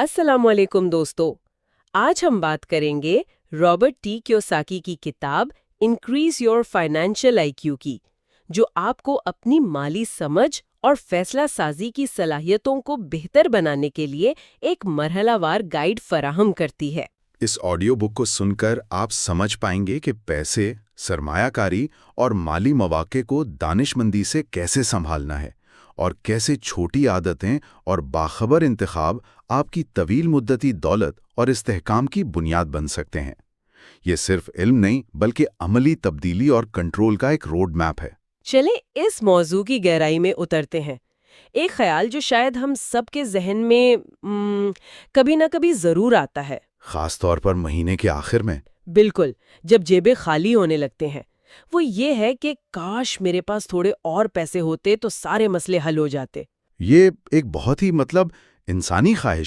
अस्सलामुअलैकुम दोस्तों। आज हम बात करेंगे रॉबर्ट टी कियोसाकी की किताब इंक्रीज योर फाइनेंशियल आईक्यू की, जो आपको अपनी माली समझ और फैसला साजी की सलाहियतों को बेहतर बनाने के लिए एक मरहलावार गाइड फराहम करती है। इस ऑडियो बुक को सुनकर आप समझ पाएंगे कि पैसे, सरमायाकारी और माली मौके को दानिशमंदी से कैसे संभालना है और कैसे छोटी आदतें और बाखबर इंतखाब आपकी तवील मुद्दती दौलत और इस्तेहकाम की बुनियाद बन सकते हैं। ये सिर्फ इल्म नहीं बल्कि अमली तब्दीली और कंट्रोल का एक रोड मैप है। चले इस मौजू की गहराई में उतरते हैं। एक ख्याल जो शायद हम सबके जहन में कभी ना कभी जरूर आता है। खास तौर पर महीने के आखिर में। बिल्कुल, जब जेबें खाली होने लगते हैं, वो ये है कि काश मेरे पास थोड़े और पैसे होते तो सारे मसले हल हो जाते। ये एक बहुत ही इंसानी ख्वाहिश है।